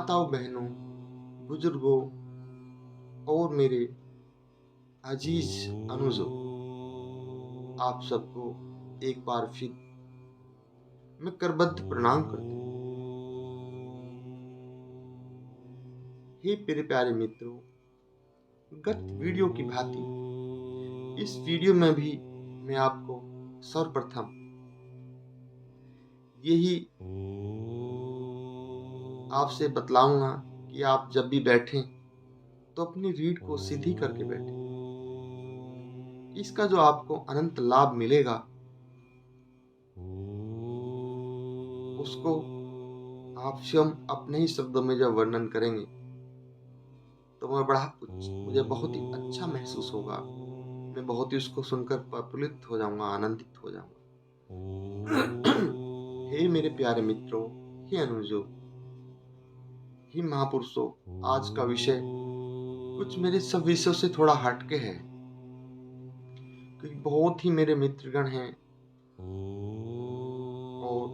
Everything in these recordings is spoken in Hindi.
माताओं, बहनों, बुजुर्गों और मेरे अजीज अनुजों, आप सबको एक बार फिर मैं करबद्ध प्रणाम करता हूँ। हे मेरे प्यारे मित्रों, गत वीडियो की भांति इस वीडियो में भी मैं आपको सर्वप्रथम यही आपसे बतलाऊंगा कि आप जब भी बैठें तो अपनी रीढ़ को सीधी करके बैठें। इसका जो आपको अनंत लाभ मिलेगा उसको आप स्वयं अपने ही शब्दों में जब वर्णन करेंगे तो मुझे बहुत ही अच्छा महसूस होगा। मैं बहुत ही उसको सुनकर प्रफुल्लित हो जाऊंगा, आनंदित हो जाऊंगा। हे मेरे प्यारे मित्रों, हे अनुजों, हे महापुरुषों, आज का विषय कुछ मेरे सब विषयों से थोड़ा हटके है, क्योंकि बहुत ही मेरे मित्रगण हैं और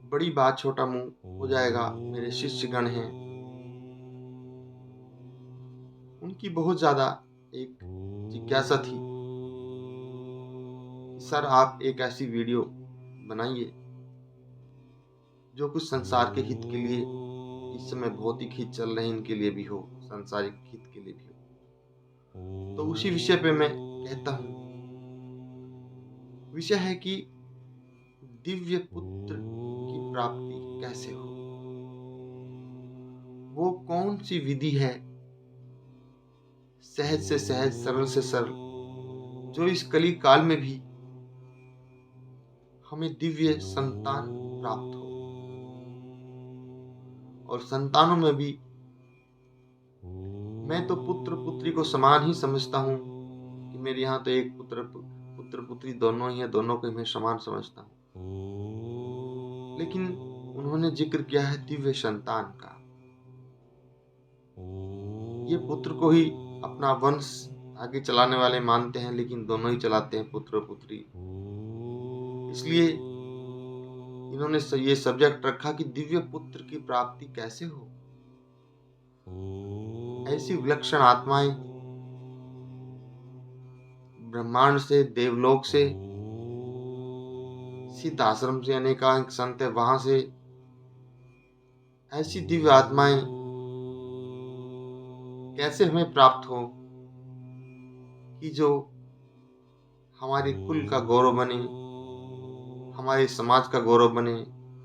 बड़ी बात छोटा मुंह हो जाएगा। मेरे शिष्यगण हैं, उनकी बहुत ज्यादा एक जिज्ञासा थी कि सर आप एक ऐसी वीडियो बनाइए जो कुछ संसार के हित के लिए, इस समय भौतिक हित चल रहे हैं इनके लिए भी हो, सांसारिक हित के लिए भी हो। तो उसी विषय पे मैं कहता हूँ। विषय है कि दिव्य पुत्र की प्राप्ति कैसे हो, वो कौन सी विधि है, सहज से सहज, सरल से सरल, जो इस कली काल में भी हमें दिव्य संतान प्राप्त हो। और संतानों में भी मैं तो पुत्र पुत्री को समान ही समझता हूँ कि मेरे यहाँ तो एक पुत्र पुत्री दोनों ही है, दोनों को मैं समान समझता हूँ। लेकिन उन्होंने जिक्र किया है दिव्य संतान का। ये पुत्र को ही अपना वंश आगे चलाने वाले मानते हैं, लेकिन दोनों ही चलाते हैं, पुत्र और पुत्री। इसलिए इन्होंने ये सब्जेक्ट रखा कि दिव्य पुत्र की प्राप्ति कैसे हो। ऐसी विलक्षण आत्माएं ब्रह्मांड से, देवलोक से, सिद्ध आश्रम से, अनेकांक संत है वहां से, ऐसी दिव्य आत्माएं कैसे हमें प्राप्त हो कि जो हमारे कुल का गौरव बने, हमारे समाज का गौरव बने,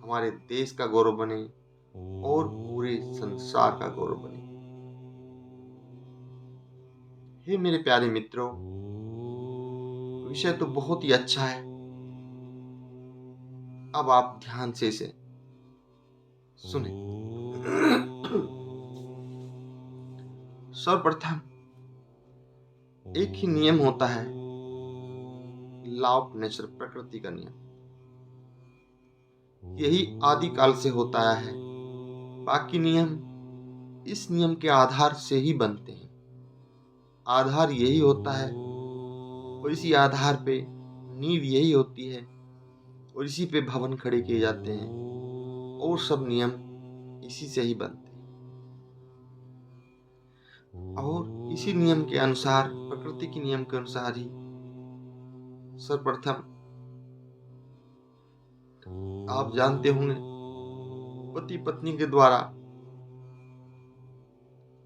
हमारे देश का गौरव बने और पूरे संसार का गौरव बने। हे मेरे प्यारे मित्रों, विषय तो बहुत ही अच्छा है। अब आप ध्यान से इसे सुने। सर्वप्रथम एक ही नियम होता है, लॉ ऑफ नेचर, प्रकृति का नियम। यही आदिकाल से होता आया है। बाकी नियम इस नियम के आधार से ही बनते हैं। आधार यही होता है और इसी आधार पे नींव यही होती है और इसी पे भवन खड़े किए जाते हैं और सब नियम इसी से ही बनते हैं। और इसी नियम के अनुसार, प्रकृति के नियम के अनुसार ही सर्वप्रथम आप जानते होंगे पति पत्नी के द्वारा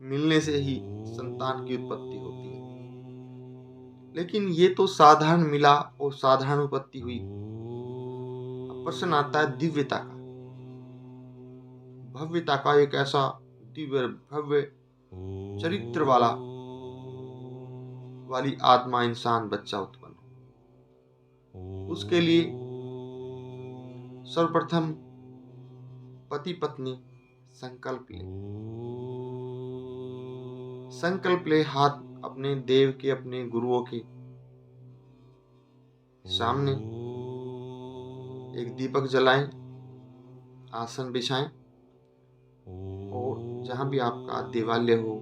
मिलने से ही संतान की उत्पत्ति होती है। लेकिन ये तो साधारण मिला और साधारण उत्पत्ति हुई। अब प्रश्न आता है दिव्यता का, भव्यता का। एक ऐसा दिव्य भव्य चरित्र वाली आत्मा, इंसान, बच्चा उत्पन्न हो। उसके लिए सर्वप्रथम पति पत्नी संकल्प ले, हाथ अपने देव के, अपने गुरुओं के सामने एक दीपक जलाएं, आसन बिछाएं और जहां भी आपका देवालय हो,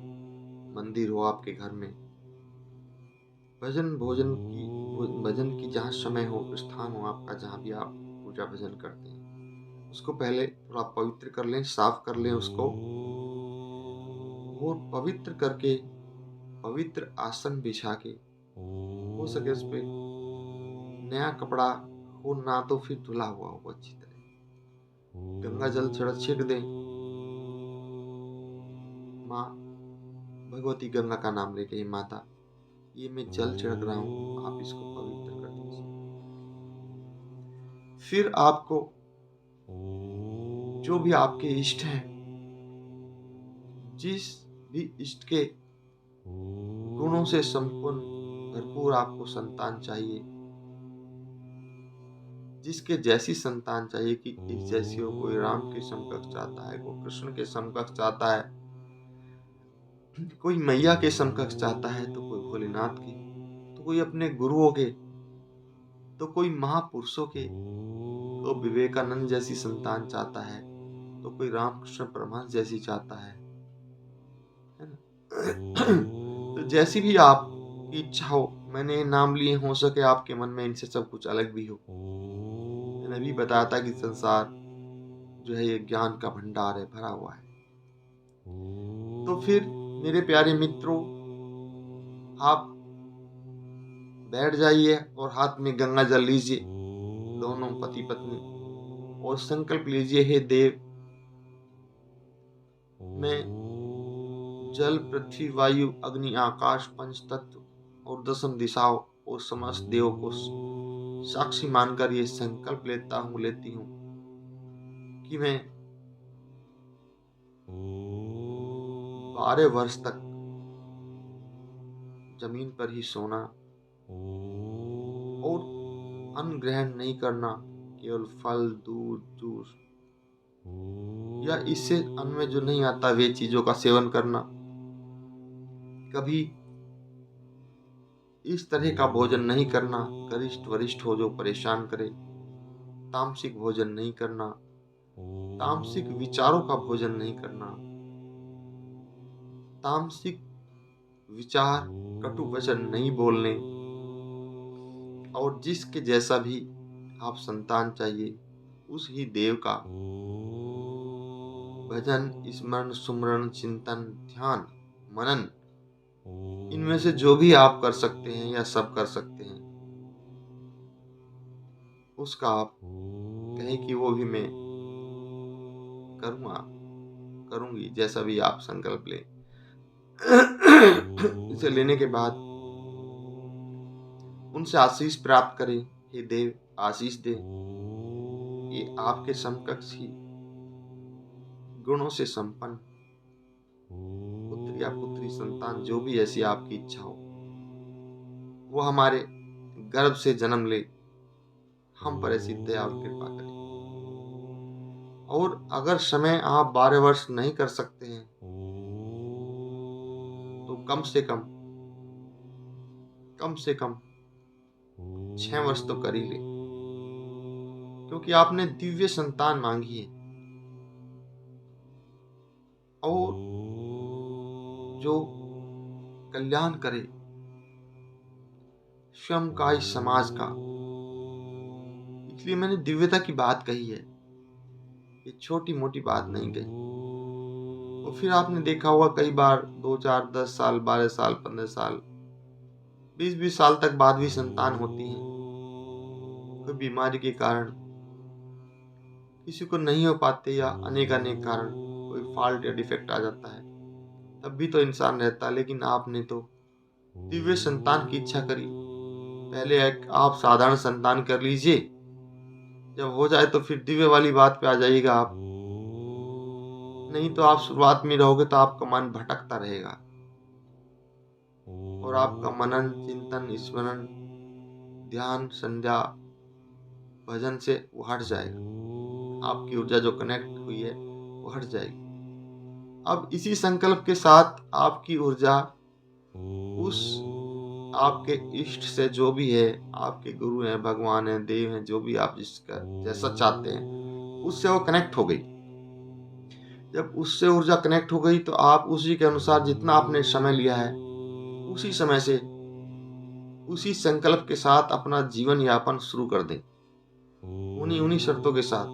मंदिर हो आपके घर में, भजन की जहाँ समय हो, स्थान हो आपका, जहाँ भी आप पूजा भजन करते हैं, उसको पहले थोड़ा पवित्र कर लें, साफ कर लें उसको, और पवित्र करके पवित्र आसन बिछा के, हो सके उस पे नया कपड़ा हो, ना तो फिर धुला हुआ हो अच्छी तरह, गंगा जल छिड़क दें। माँ भगवती गंगा का नाम लेके, माता ये मैं जल छिड़क रहा हूँ, आप इसको पवित्र कर दीजिए। फिर आपको जो भी आपके इष्ट हैं, जिस भी इष्ट के गुणों से संपन्न भरपूर आपको संतान चाहिए, जिसके जैसी संतान चाहिए कि इस जैसी हो, कोई राम के समकक्ष चाहता है, कोई कृष्ण के समकक्ष चाहता है, कोई मैया के समकक्ष चाहता है, तो कोई भोलेनाथ के, तो कोई अपने गुरुओं के, तो कोई महापुरुषों के, तो विवेकानंद जैसी संतान चाहता है, तो कोई रामकृष्ण परमहंस जैसी चाहता है ना। तो जैसी भी आपकी इच्छा हो, मैंने नाम लिए, हो सके आपके मन में इनसे सब कुछ अलग भी हो। मैंने भी बताया था कि संसार जो है ये ज्ञान का भंडार है, भरा हुआ है। तो फिर मेरे प्यारे मित्रों, आप बैठ जाइए और हाथ में गंगा जल लीजिए, दोनों पति पत्नी, और संकल्प लीजिए, हे देव, मैं जल पृथ्वी वायु अग्नि आकाश पंच तत्व और दसम दिशाओं और समस्त देवों को साक्षी मानकर ये संकल्प लेती हूँ कि मैं 12 वर्ष तक जमीन पर ही सोना और अन्न ग्रहण नहीं करना, केवल फल दूध जूस या इससे अन्न में जो नहीं आता वे चीजों का सेवन करना, कभी इस तरह का भोजन नहीं करना गरिष्ठ वरिष्ठ हो जो परेशान करे, तामसिक भोजन नहीं करना, तामसिक विचारों का भोजन नहीं करना, तामसिक विचार कटु वचन नहीं बोलने, और जिसके जैसा भी आप संतान चाहिए उस ही देव का भजन स्मरण सुमरण चिंतन ध्यान मनन, इनमें से जो भी आप कर सकते हैं या सब कर सकते हैं, उसका आप कहें कि वो भी मैं करूँगा करूँगी, जैसा भी आप संकल्प लें। इसे लेने के बाद उनसे आशीष प्राप्त करें, हे देव आशीष दे, ये आपके समकक्ष ही गुणों से संपन्न पुत्र या पुत्री संतान, जो भी ऐसी आपकी इच्छा हो, वो हमारे गर्भ से जन्म ले, हम पर ऐसी दया और कृपा करें। और अगर समय आप 12 वर्ष नहीं कर सकते हैं तो कम से कम 6 वर्ष तो कर ही ले, क्योंकि आपने दिव्य संतान मांगी है, और जो कल्याण करे स्वयं का इस समाज का। इसलिए मैंने दिव्यता की बात कही है, ये छोटी मोटी बात नहीं कही। और फिर आपने देखा होगा कई बार 2 4 10 साल 12 साल 15 साल 20 साल तक बाद भी संतान होती है, कोई बीमारी के कारण, किसी को नहीं हो पाते, या अनेक कारण, कोई फॉल्ट या डिफेक्ट आ जाता है, तब भी तो इंसान रहता है। लेकिन आपने तो दिव्य संतान की इच्छा करी, पहले एक आप साधारण संतान कर लीजिए, जब हो जाए तो फिर दिव्य वाली बात पे आ जाइएगा आप, नहीं तो आप शुरुआत में रहोगे तो आपका मन भटकता रहेगा, और आपका मनन चिंतन स्मरण ध्यान संध्या भजन से वो हट जाएगा, आपकी ऊर्जा जो कनेक्ट हुई है वो हट जाएगी। अब इसी संकल्प के साथ आपकी ऊर्जा उस आपके इष्ट से, जो भी है, आपके गुरु हैं, भगवान हैं, देव हैं, जो भी आप जिसका जैसा चाहते हैं, उससे वो कनेक्ट हो गई। जब उससे ऊर्जा कनेक्ट हो गई तो आप उसी के अनुसार जितना आपने समय लिया है, उसी समय से उसी संकल्प के साथ अपना जीवन यापन शुरू कर दें, उन्हीं शर्तों के साथ।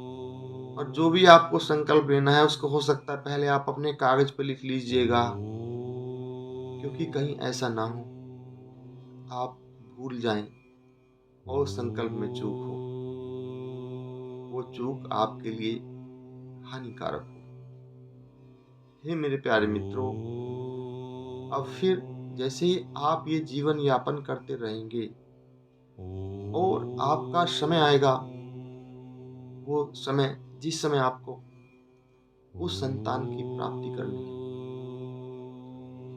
और जो भी आपको संकल्प लेना है उसको हो सकता है पहले आप अपने कागज पे लिख लीजिएगा, क्योंकि कहीं ऐसा ना हो आप भूल जाएं और संकल्प में चूक हो, वो चूक आपके लिए हानिकारक हो। हे मेरे प्यारे मित्रों, अब फिर जैसे ही आप ये जीवन यापन करते रहेंगे और आपका समय आएगा, वो समय जिस समय आपको उस संतान की प्राप्ति करनी है,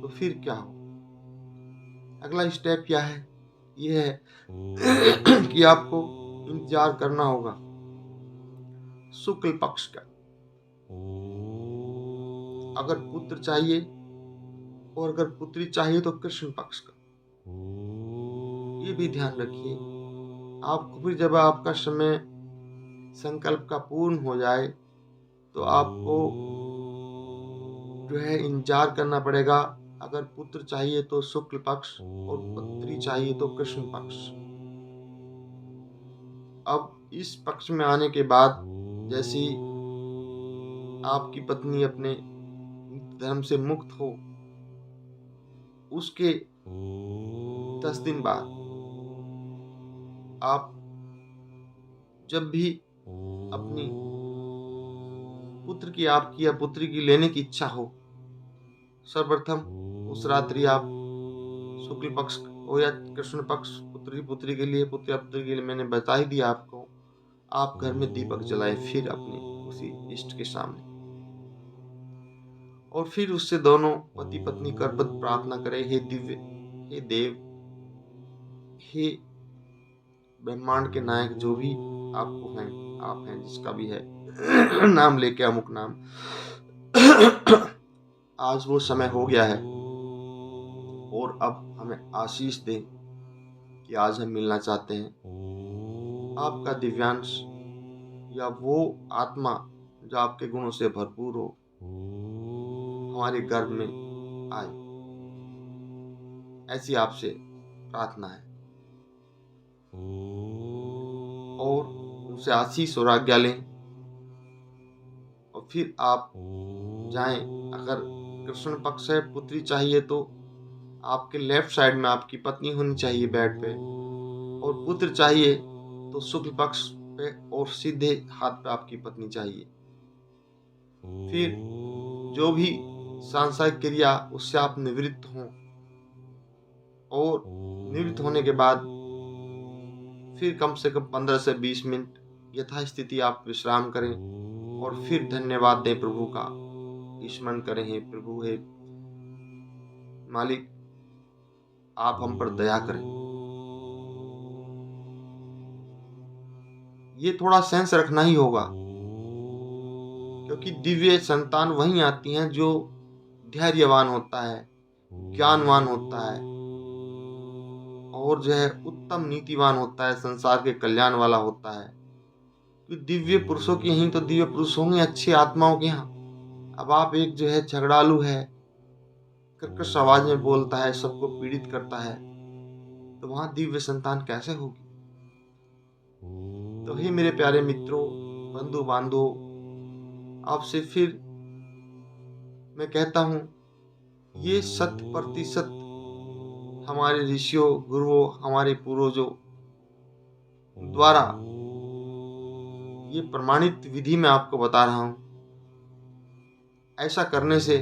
तो फिर क्या हो? अगला स्टेप क्या है? ये है कि आपको इंतजार करना होगा शुक्ल पक्ष का। अगर पुत्र चाहिए और अगर पुत्री चाहिए तो कृष्ण पक्ष का। ये भी ध्यान रखिए। आपको फिर जब आपका समय संकल्प का पूर्ण हो जाए तो आपको जो है इंतजार करना पड़ेगा। अगर पुत्र चाहिए तो शुक्ल पक्ष और पुत्री चाहिए तो कृष्ण पक्ष। अब इस पक्ष में आने के बाद जैसी आपकी पत्नी अपने धर्म से मुक्त हो, उसके 10 दिन बाद आप जब भी अपनी पुत्र की आपकी या पुत्री की लेने की इच्छा हो, सर्वप्रथम उस रात्रि आप शुक्ल पक्ष हो या कृष्ण पक्ष, पुत्री पुत्री के लिए, पुत्र या पुत्री के लिए मैंने बता ही दिया आपको। आप घर में दीपक जलाएं फिर अपने उसी इष्ट के सामने, और फिर उससे दोनों पति पत्नी करबद्ध प्रार्थना करें, हे दिव्य, हे देव, हे ब्रह्मांड के नायक, जो भी आपको हैं, आप हैं जिसका भी है नाम लेके अमुक नाम आज वो समय हो गया है और अब हमें आशीष दें कि आज हम मिलना चाहते हैं। आपका दिव्यांश या वो आत्मा जो आपके गुणों से भरपूर हो हमारे गर्भ में आए, ऐसी आपसे प्रार्थना है। और उनसे आशीष और आज्ञा लें और फिर आप जाएं। अगर कृष्ण पक्ष है, पुत्री चाहिए तो आपके लेफ्ट साइड में आपकी पत्नी होनी चाहिए बेड पे, और पुत्र चाहिए तो शुक्ल पक्ष पे और सीधे हाथ पे आपकी पत्नी चाहिए। फिर जो भी सांसारिक क्रिया उससे आप निवृत्त हों, और निवृत्त होने के बाद फिर कम से कम 15 से 20 मिनट यथास्थिति आप विश्राम करें और फिर धन्यवाद दें प्रभु का, स्मरण करें, हे प्रभु, हे मालिक, आप हम पर दया करें। ये थोड़ा सेंस रखना ही होगा, क्योंकि दिव्य संतान वहीं आती हैं जो धैर्यवान होता है, ज्ञानवान होता है और जो है उत्तम नीतिवान होता है, संसार के कल्याण वाला होता है। कि दिव्य पुरुषों की यहीं तो दिव्य पुरुष होंगे, अच्छी आत्माओं के यहाँ। अब आप एक जो है झगड़ालू है, कर्कश आवाज में बोलता है, सबको पीड़ित करता है, तो वहां दिव्य संतान कैसे होगी? तो ही मेरे प्यारे मित्रों, बंधु बांधवों, आपसे फिर मैं कहता हूं, ये 100% हमारे ऋषियों, गुरुओं, हमारे पूर्वजों द्वारा ये प्रमाणित विधि में आपको बता रहा हूं। ऐसा करने से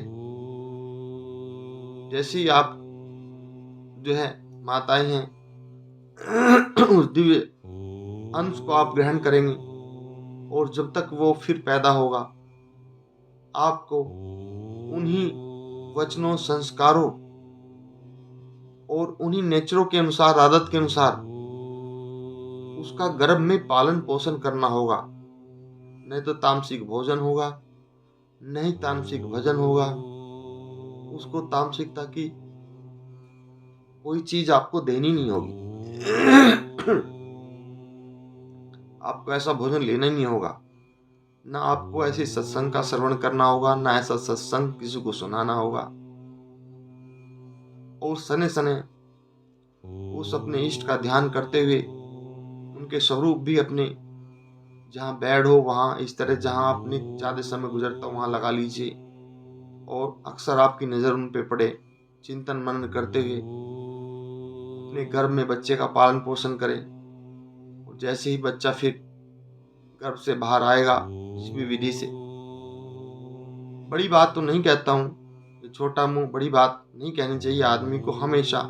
जैसे ही आप जो है माताएं हैं उस दिव्य अंश को आप ग्रहण करेंगे, और जब तक वो फिर पैदा होगा आपको उन्हीं वचनों, संस्कारों और उन्हीं नेचरों के अनुसार, आदत के अनुसार उसका गर्भ में पालन पोषण करना होगा। नहीं तो तामसिक भोजन होगा, नहीं तामसिक भजन होगा। उसको तामसिकता की कोई चीज आपको देनी नहीं होगी आपको ऐसा भोजन लेना ही नहीं होगा। ना आपको ऐसे सत्संग का श्रवण करना होगा, ना ऐसा सत्संग किसी को सुनाना होगा। और सने सने उस अपने इष्ट का ध्यान करते हुए उनके स्वरूप भी अपने जहाँ बेड हो वहाँ इस तरह जहाँ आपने ज़्यादा समय गुज़रता हो वहाँ लगा लीजिए और अक्सर आपकी नज़र उन पे पड़े। चिंतन मनन करते हुए अपने गर्भ में बच्चे का पालन-पोषण करें और जैसे ही बच्चा फिर गर्भ से बाहर आएगा किसी भी विधि से, बड़ी बात तो नहीं कहता हूँ, ये छोटा मुँह बड़ी बात नहीं कहनी चाहिए आदमी को हमेशा।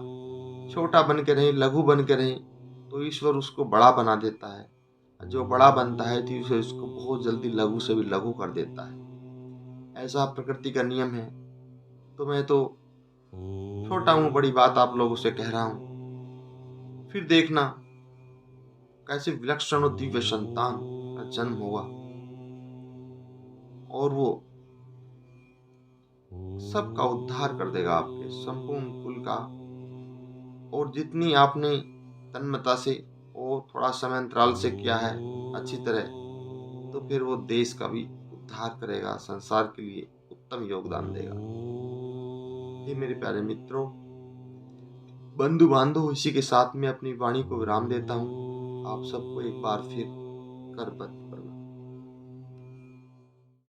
छोटा बन के रहें, लघु बन के रहें, तो ईश्वर उसको बड़ा बना देता है। जो बड़ा बनता है तो ईश्वर उसको बहुत जल्दी लघु से भी लघु कर देता है। ऐसा प्रकृति का नियम है। तो मैं तो छोटा हूँ, बड़ी बात आप लोगों से कह रहा हूँ। फिर देखना कैसे विलक्षण और दिव्य संतान का जन्म होगा और वो सबका उद्धार कर देगा आपके संपूर्ण कुल का। और जितनी आपने तन्मयता से और थोड़ा समय अंतराल से किया है अच्छी तरह, तो फिर वो देश का भी उद्धार करेगा, संसार के लिए उत्तम योगदान देगा। हे मेरे प्यारे मित्रों, बंधु बांधव, इसी के साथ में अपनी वाणी को विराम देता हूँ। आप सबको एक बार फिर करबत